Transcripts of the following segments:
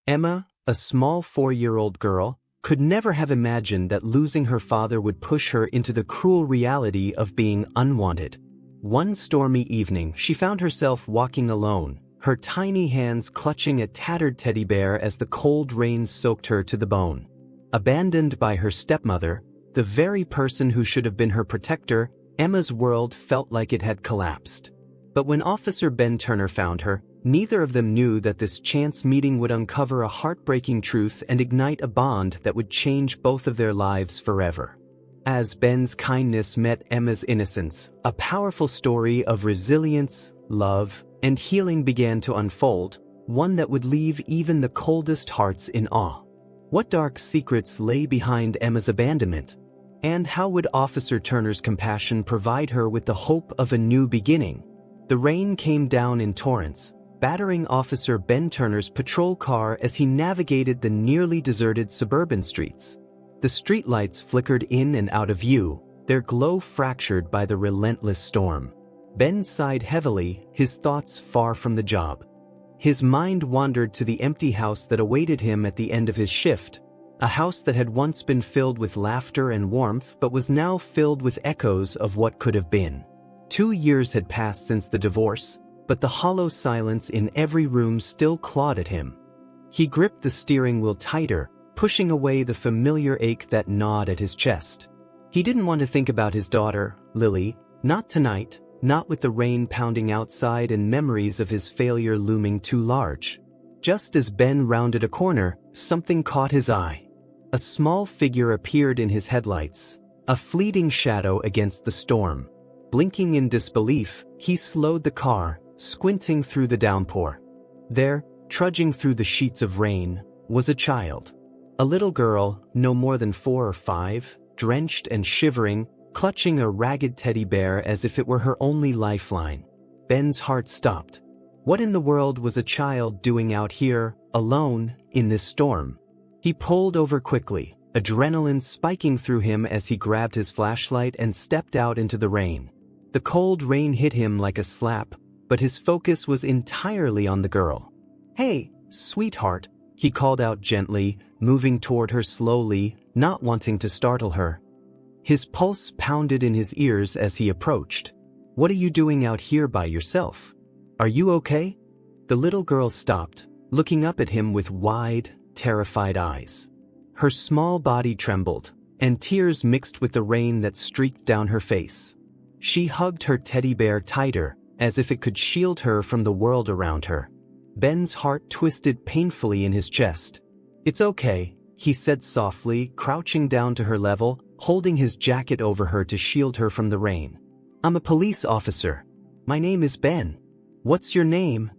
Emma, a small 4-year-old girl, could never have imagined that losing her father would push her into the cruel reality of being unwanted. One stormy evening, she found herself walking alone, her tiny hands clutching a tattered teddy bear as the cold rain soaked her to the bone. Abandoned by her stepmother, the very person who should have been her protector, Emma's world felt like it had collapsed. But when Officer Ben Turner found her, neither of them knew that this chance meeting would uncover a heartbreaking truth and ignite a bond that would change both of their lives forever. As Ben's kindness met Emma's innocence, a powerful story of resilience, love, and healing began to unfold, one that would leave even the coldest hearts in awe. What dark secrets lay behind Emma's abandonment? And how would Officer Turner's compassion provide her with the hope of a new beginning? The rain came down in torrents, battering Officer Ben Turner's patrol car as he navigated the nearly deserted suburban streets. The streetlights flickered in and out of view, their glow fractured by the relentless storm. Ben sighed heavily, his thoughts far from the job. His mind wandered to the empty house that awaited him at the end of his shift, a house that had once been filled with laughter and warmth but was now filled with echoes of what could have been. 2 years had passed since the divorce, but the hollow silence in every room still clawed at him. He gripped the steering wheel tighter, pushing away the familiar ache that gnawed at his chest. He didn't want to think about his daughter, Lily, not tonight, not with the rain pounding outside and memories of his failure looming too large. Just as Ben rounded a corner, something caught his eye. A small figure appeared in his headlights, a fleeting shadow against the storm. Blinking in disbelief, he slowed the car, squinting through the downpour. There, trudging through the sheets of rain, was a child. A little girl, no more than 4 or 5, drenched and shivering, clutching a ragged teddy bear as if it were her only lifeline. Ben's heart stopped. What in the world was a child doing out here, alone, in this storm? He pulled over quickly, adrenaline spiking through him as he grabbed his flashlight and stepped out into the rain. The cold rain hit him like a slap, but his focus was entirely on the girl. "Hey, sweetheart," he called out gently, moving toward her slowly, not wanting to startle her. His pulse pounded in his ears as he approached. "What are you doing out here by yourself? Are you okay?" The little girl stopped, looking up at him with wide, terrified eyes. Her small body trembled, and tears mixed with the rain that streaked down her face. She hugged her teddy bear tighter, as if it could shield her from the world around her. Ben's heart twisted painfully in his chest. "It's okay," he said softly, crouching down to her level, holding his jacket over her to shield her from the rain. "I'm a police officer. My name is Ben. What's your name?"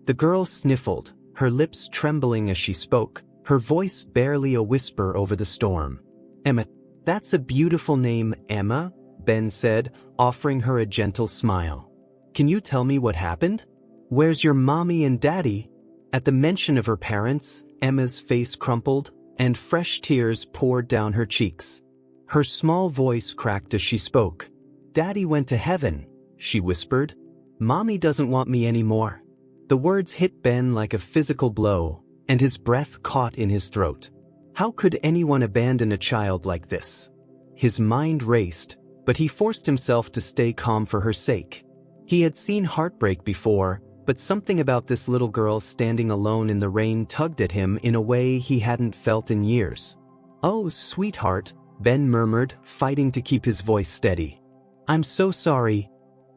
The girl sniffled, her lips trembling as she spoke, her voice barely a whisper over the storm. "Emma." "That's a beautiful name, Emma," Ben said, offering her a gentle smile. "Can you tell me what happened? Where's your mommy and daddy?" At the mention of her parents, Emma's face crumpled, and fresh tears poured down her cheeks. Her small voice cracked as she spoke. "Daddy went to heaven," she whispered. "Mommy doesn't want me anymore." The words hit Ben like a physical blow, and his breath caught in his throat. How could anyone abandon a child like this? His mind raced, but he forced himself to stay calm for her sake. He had seen heartbreak before, but something about this little girl standing alone in the rain tugged at him in a way he hadn't felt in years. "Oh, sweetheart," Ben murmured, fighting to keep his voice steady. "I'm so sorry."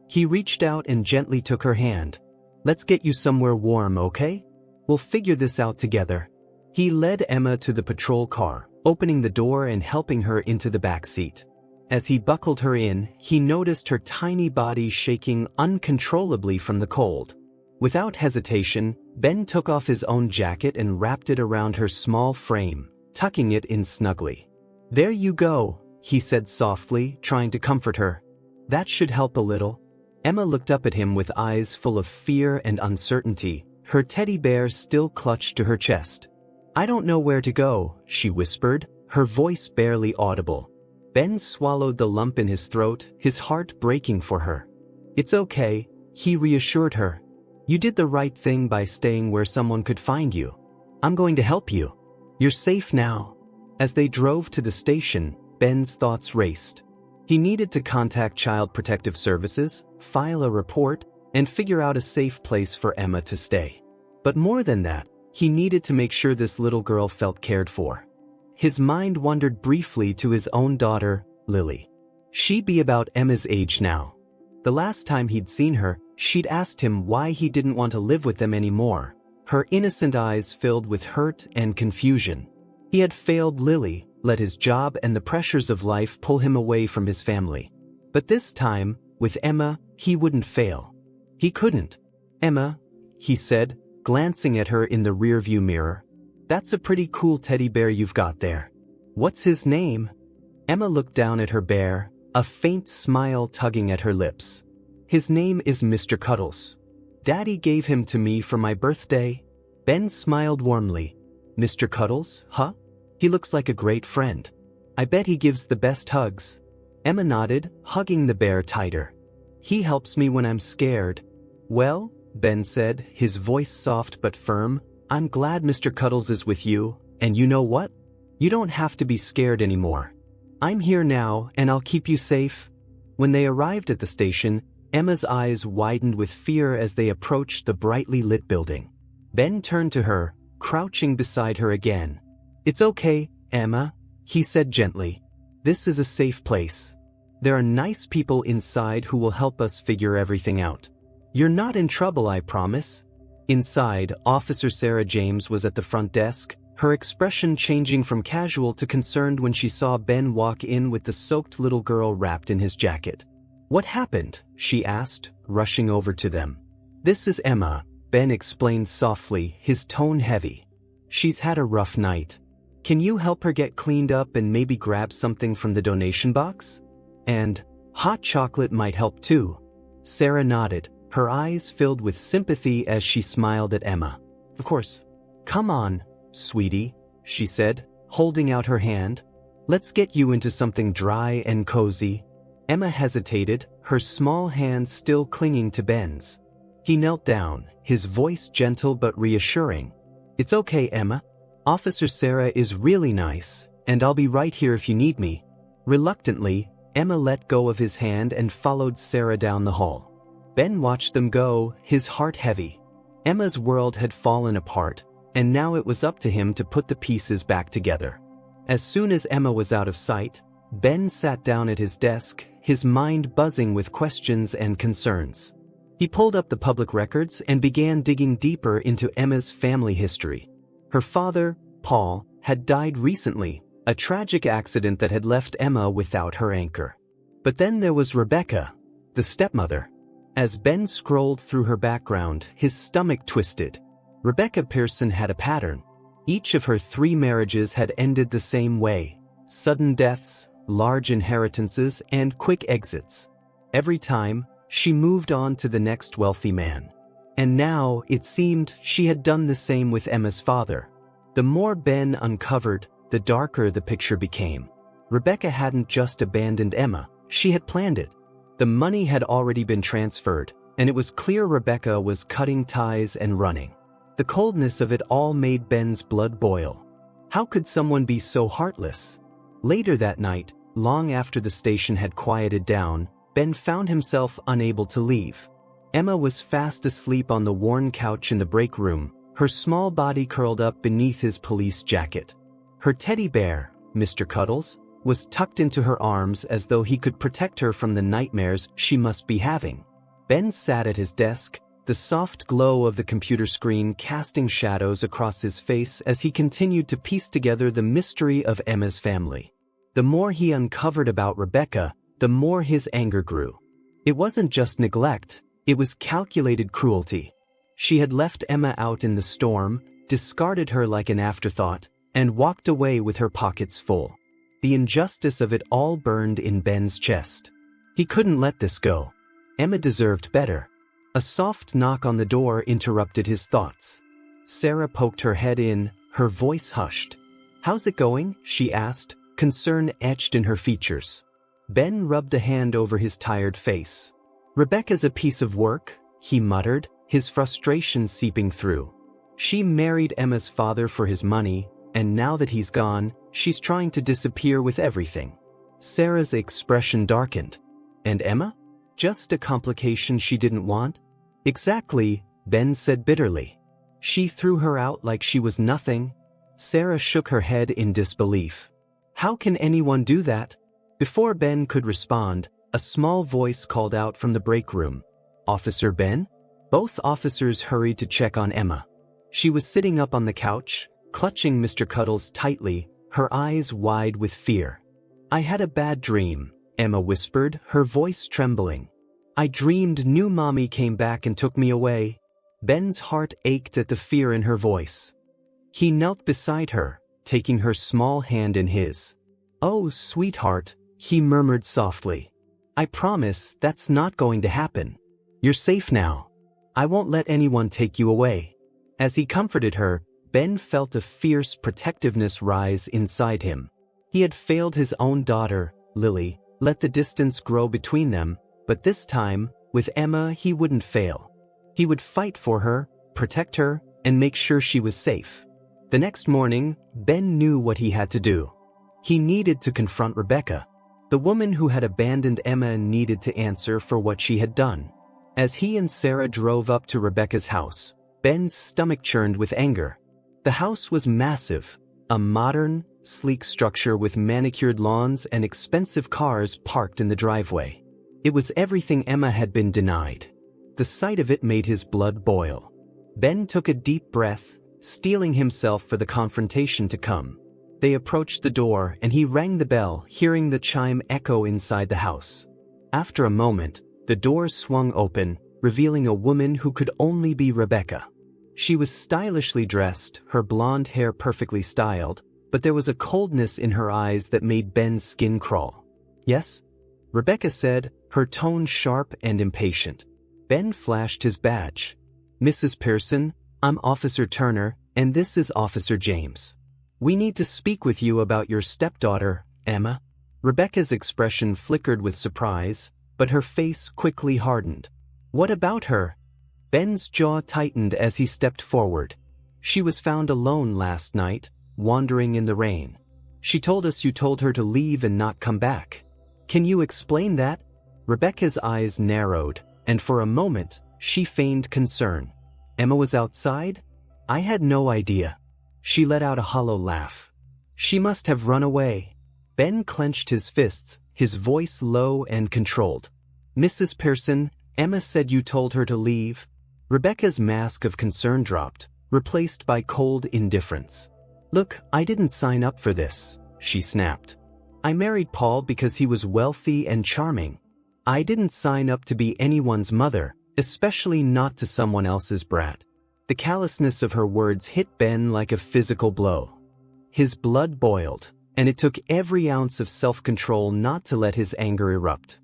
He reached out and gently took her hand. "Let's get you somewhere warm, okay? We'll figure this out together." He led Emma to the patrol car, opening the door and helping her into the back seat. As he buckled her in, he noticed her tiny body shaking uncontrollably from the cold. Without hesitation, Ben took off his own jacket and wrapped it around her small frame, tucking it in snugly. "There you go," he said softly, trying to comfort her. "That should help a little." Emma looked up at him with eyes full of fear and uncertainty, her teddy bear still clutched to her chest. "I don't know where to go," she whispered, her voice barely audible. Ben swallowed the lump in his throat, his heart breaking for her. "It's okay," he reassured her. "You did the right thing by staying where someone could find you." I'm going to help you. You're safe now. As they drove to the station, Ben's thoughts raced. He needed to contact Child Protective Services, file a report, and figure out a safe place for Emma to stay. But more than that, he needed to make sure this little girl felt cared for. His mind wandered briefly to his own daughter, Lily. She'd be about Emma's age now. The last time he'd seen her, she'd asked him why he didn't want to live with them anymore, her innocent eyes filled with hurt and confusion. He had failed Lily, let his job and the pressures of life pull him away from his family. But this time, with Emma, he wouldn't fail. He couldn't. "Emma," he said, glancing at her in the rearview mirror. "That's a pretty cool teddy bear you've got there. What's his name?" Emma looked down at her bear, a faint smile tugging at her lips. "His name is Mr. Cuddles. Daddy gave him to me for my birthday." Ben smiled warmly. "Mr. Cuddles, huh? He looks like a great friend. I bet he gives the best hugs." Emma nodded, hugging the bear tighter. "He helps me when I'm scared." "Well," Ben said, his voice soft but firm, "I'm glad Mr. Cuddles is with you, and you know what? You don't have to be scared anymore. I'm here now, and I'll keep you safe." When they arrived at the station, Emma's eyes widened with fear as they approached the brightly lit building. Ben turned to her, crouching beside her again. "It's okay, Emma," he said gently. "This is a safe place. There are nice people inside who will help us figure everything out. You're not in trouble, I promise." Inside, Officer Sarah James was at the front desk, her expression changing from casual to concerned when she saw Ben walk in with the soaked little girl wrapped in his jacket. "What happened?" she asked, rushing over to them. "This is Emma," Ben explained softly, his tone heavy. "She's had a rough night. Can you help her get cleaned up and maybe grab something from the donation box? And hot chocolate might help too." Sarah nodded, her eyes filled with sympathy as she smiled at Emma. "Of course. Come on, sweetie," she said, holding out her hand. "Let's get you into something dry and cozy." Emma hesitated, her small hand still clinging to Ben's. He knelt down, his voice gentle but reassuring. "It's okay, Emma. Officer Sarah is really nice, and I'll be right here if you need me." Reluctantly, Emma let go of his hand and followed Sarah down the hall. Ben watched them go, his heart heavy. Emma's world had fallen apart, and now it was up to him to put the pieces back together. As soon as Emma was out of sight, Ben sat down at his desk, his mind buzzing with questions and concerns. He pulled up the public records and began digging deeper into Emma's family history. Her father, Paul, had died recently, a tragic accident that had left Emma without her anchor. But then there was Rebecca, the stepmother. As Ben scrolled through her background, his stomach twisted. Rebecca Pearson had a pattern. Each of her 3 marriages had ended the same way: sudden deaths, large inheritances, and quick exits. Every time, she moved on to the next wealthy man. And now, it seemed, she had done the same with Emma's father. The more Ben uncovered, the darker the picture became. Rebecca hadn't just abandoned Emma, she had planned it. The money had already been transferred, and it was clear Rebecca was cutting ties and running. The coldness of it all made Ben's blood boil. How could someone be so heartless? Later that night, long after the station had quieted down, Ben found himself unable to leave. Emma was fast asleep on the worn couch in the break room, her small body curled up beneath his police jacket. Her teddy bear, Mr. Cuddles, was tucked into her arms as though he could protect her from the nightmares she must be having. Ben sat at his desk, the soft glow of the computer screen casting shadows across his face as he continued to piece together the mystery of Emma's family. The more he uncovered about Rebecca, the more his anger grew. It wasn't just neglect, it was calculated cruelty. She had left Emma out in the storm, discarded her like an afterthought, and walked away with her pockets full. The injustice of it all burned in Ben's chest. He couldn't let this go. Emma deserved better. A soft knock on the door interrupted his thoughts. Sarah poked her head in, her voice hushed. "How's it going?" she asked, concern etched in her features. Ben rubbed a hand over his tired face. "Rebecca's a piece of work," he muttered, his frustration seeping through. She married Emma's father for his money, and now that he's gone, she's trying to disappear with everything. Sarah's expression darkened. And Emma? Just a complication she didn't want? Exactly, Ben said bitterly. She threw her out like she was nothing. Sarah shook her head in disbelief. How can anyone do that? Before Ben could respond, a small voice called out from the break room. Officer Ben? Both officers hurried to check on Emma. She was sitting up on the couch, clutching Mr. Cuddles tightly, her eyes wide with fear. I had a bad dream, Emma whispered, her voice trembling. I dreamed new mommy came back and took me away. Ben's heart ached at the fear in her voice. He knelt beside her, taking her small hand in his. Oh, sweetheart, he murmured softly. I promise that's not going to happen. You're safe now. I won't let anyone take you away. As he comforted her, Ben felt a fierce protectiveness rise inside him. He had failed his own daughter, Lily, let the distance grow between them, but this time, with Emma he wouldn't fail. He would fight for her, protect her, and make sure she was safe. The next morning, Ben knew what he had to do. He needed to confront Rebecca. The woman who had abandoned Emma needed to answer for what she had done. As he and Sarah drove up to Rebecca's house, Ben's stomach churned with anger. The house was massive, a modern, sleek structure with manicured lawns and expensive cars parked in the driveway. It was everything Emma had been denied. The sight of it made his blood boil. Ben took a deep breath, steeling himself for the confrontation to come. They approached the door and he rang the bell, hearing the chime echo inside the house. After a moment, the door swung open, revealing a woman who could only be Rebecca. She was stylishly dressed, her blonde hair perfectly styled, but there was a coldness in her eyes that made Ben's skin crawl. Yes? Rebecca said, her tone sharp and impatient. Ben flashed his badge. Mrs. Pearson, I'm Officer Turner, and this is Officer James. We need to speak with you about your stepdaughter, Emma. Rebecca's expression flickered with surprise, but her face quickly hardened. What about her? Ben's jaw tightened as he stepped forward. She was found alone last night, wandering in the rain. She told us you told her to leave and not come back. Can you explain that? Rebecca's eyes narrowed, and for a moment, she feigned concern. Emma was outside? I had no idea. She let out a hollow laugh. She must have run away. Ben clenched his fists, his voice low and controlled. Mrs. Pearson, Emma said you told her to leave. Rebecca's mask of concern dropped, replaced by cold indifference. Look, I didn't sign up for this, she snapped. I married Paul because he was wealthy and charming. I didn't sign up to be anyone's mother, especially not to someone else's brat. The callousness of her words hit Ben like a physical blow. His blood boiled, and it took every ounce of self-control not to let his anger erupt.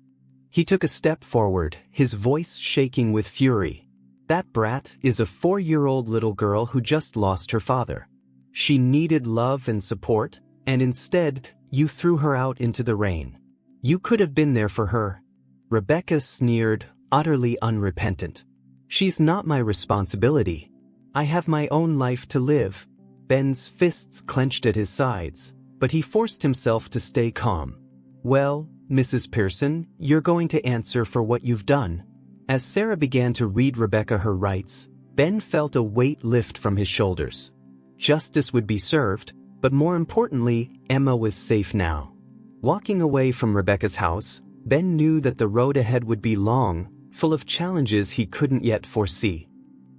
He took a step forward, his voice shaking with fury. That brat is a 4-year-old little girl who just lost her father. She needed love and support, and instead, you threw her out into the rain. You could have been there for her. Rebecca sneered, utterly unrepentant. She's not my responsibility. I have my own life to live. Ben's fists clenched at his sides, but he forced himself to stay calm. Well, Mrs. Pearson, you're going to answer for what you've done. As Sarah began to read Rebecca her rights, Ben felt a weight lift from his shoulders. Justice would be served, but more importantly, Emma was safe now. Walking away from Rebecca's house, Ben knew that the road ahead would be long, full of challenges he couldn't yet foresee.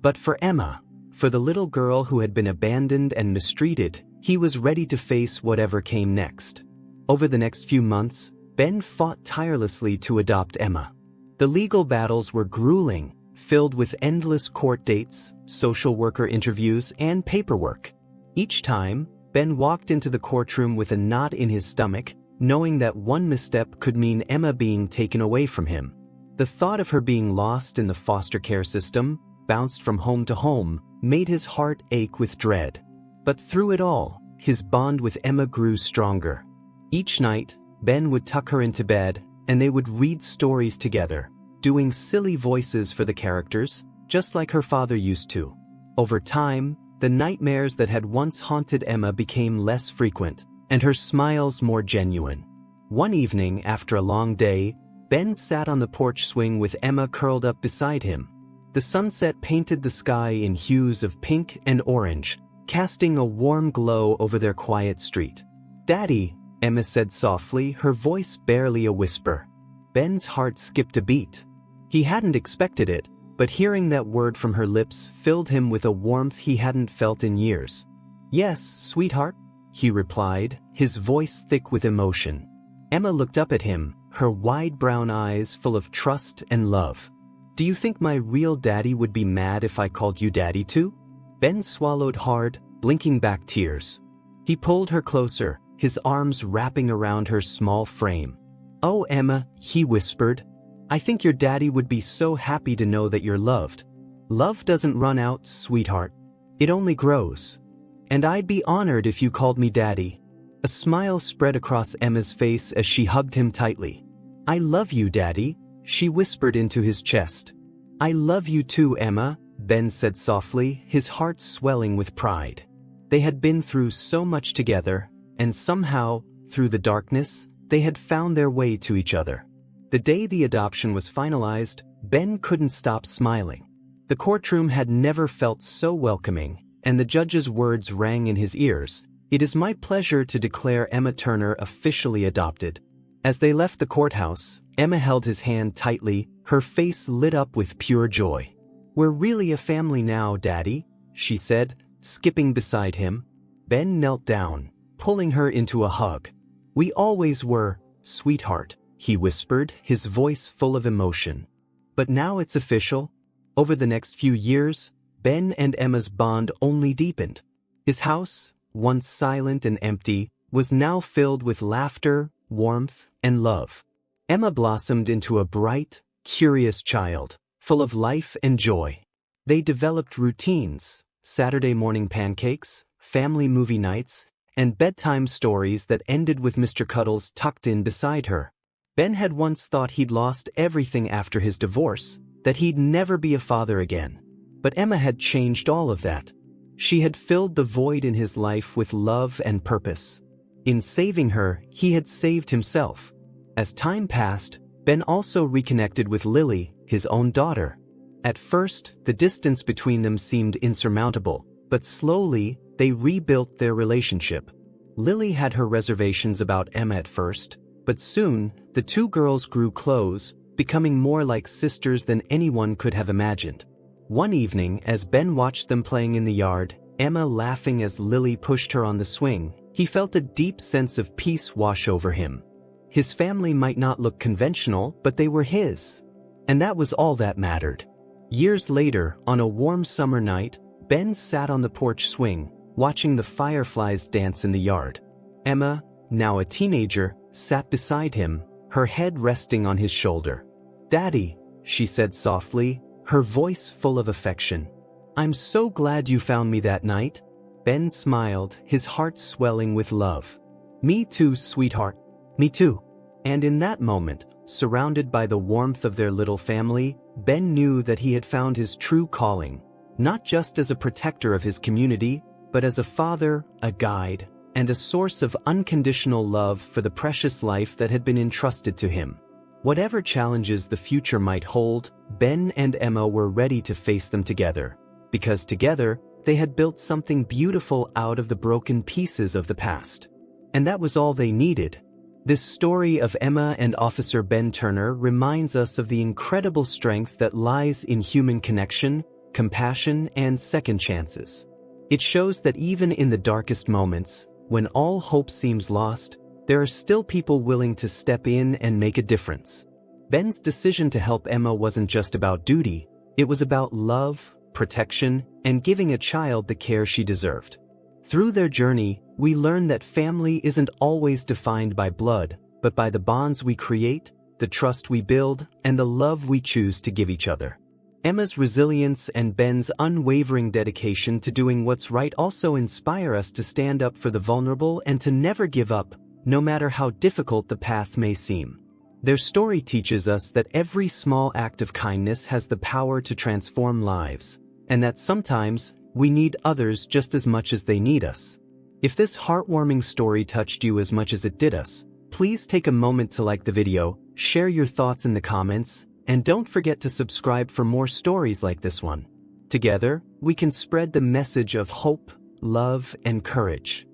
But for Emma, for the little girl who had been abandoned and mistreated, he was ready to face whatever came next. Over the next few months, Ben fought tirelessly to adopt Emma. The legal battles were grueling, filled with endless court dates, social worker interviews, and paperwork. Each time, Ben walked into the courtroom with a knot in his stomach, knowing that one misstep could mean Emma being taken away from him. The thought of her being lost in the foster care system, bounced from home to home, made his heart ache with dread. But through it all, his bond with Emma grew stronger. Each night, Ben would tuck her into bed, and they would read stories together, doing silly voices for the characters, just like her father used to. Over time, The nightmares that had once haunted Emma became less frequent, and her smiles more genuine. One evening, after a long day, Ben sat on the porch swing with Emma curled up beside him. The sunset painted the sky in hues of pink and orange, casting a warm glow over their quiet street. "Daddy," Emma said softly, her voice barely a whisper. Ben's heart skipped a beat. He hadn't expected it, but hearing that word from her lips filled him with a warmth he hadn't felt in years. "Yes, sweetheart," he replied, his voice thick with emotion. Emma looked up at him, her wide brown eyes full of trust and love. "Do you think my real daddy would be mad if I called you daddy too?" Ben swallowed hard, blinking back tears. He pulled her closer, his arms wrapping around her small frame. "Oh, Emma," he whispered, "I think your daddy would be so happy to know that you're loved. Love doesn't run out, sweetheart. It only grows. And I'd be honored if you called me daddy." A smile spread across Emma's face as she hugged him tightly. "I love you, Daddy," she whispered into his chest. "I love you too, Emma," Ben said softly, his heart swelling with pride. They had been through so much together, and somehow, through the darkness, they had found their way to each other. The day the adoption was finalized, Ben couldn't stop smiling. The courtroom had never felt so welcoming, and the judge's words rang in his ears. "It is my pleasure to declare Emma Turner officially adopted." As they left the courthouse, Emma held his hand tightly, her face lit up with pure joy. "We're really a family now, Daddy," she said, skipping beside him. Ben knelt down, pulling her into a hug. "We always were, sweetheart," he whispered, his voice full of emotion. "But now it's official." Over the next few years, Ben and Emma's bond only deepened. His house, once silent and empty, was now filled with laughter, warmth, and love. Emma blossomed into a bright, curious child, full of life and joy. They developed routines, Saturday morning pancakes, family movie nights, and bedtime stories that ended with Mr. Cuddles tucked in beside her. Ben had once thought he'd lost everything after his divorce, that he'd never be a father again. But Emma had changed all of that. She had filled the void in his life with love and purpose. In saving her, he had saved himself. As time passed, Ben also reconnected with Lily, his own daughter. At first, the distance between them seemed insurmountable, but slowly, they rebuilt their relationship. Lily had her reservations about Emma at first, but soon, the two girls grew close, becoming more like sisters than anyone could have imagined. One evening, as Ben watched them playing in the yard, Emma laughing as Lily pushed her on the swing, he felt a deep sense of peace wash over him. His family might not look conventional, but they were his. And that was all that mattered. Years later, on a warm summer night, Ben sat on the porch swing, watching the fireflies dance in the yard. Emma, now a teenager, sat beside him, her head resting on his shoulder. "Daddy," she said softly, her voice full of affection. "I'm so glad you found me that night." Ben smiled, his heart swelling with love. "Me too, sweetheart. Me too." And in that moment, surrounded by the warmth of their little family, Ben knew that he had found his true calling, not just as a protector of his community, but as a father, a guide, and a source of unconditional love for the precious life that had been entrusted to him. Whatever challenges the future might hold, Ben and Emma were ready to face them together, because together, they had built something beautiful out of the broken pieces of the past. And that was all they needed. This story of Emma and Officer Ben Turner reminds us of the incredible strength that lies in human connection, compassion, and second chances. It shows that even in the darkest moments, when all hope seems lost, there are still people willing to step in and make a difference. Ben's decision to help Emma wasn't just about duty, it was about love, protection, and giving a child the care she deserved. Through their journey, we learn that family isn't always defined by blood, but by the bonds we create, the trust we build, and the love we choose to give each other. Emma's resilience and Ben's unwavering dedication to doing what's right also inspire us to stand up for the vulnerable and to never give up, no matter how difficult the path may seem. Their story teaches us that every small act of kindness has the power to transform lives, and that sometimes, we need others just as much as they need us. If this heartwarming story touched you as much as it did us, please take a moment to like the video, share your thoughts in the comments, and don't forget to subscribe for more stories like this one. Together, we can spread the message of hope, love, and courage.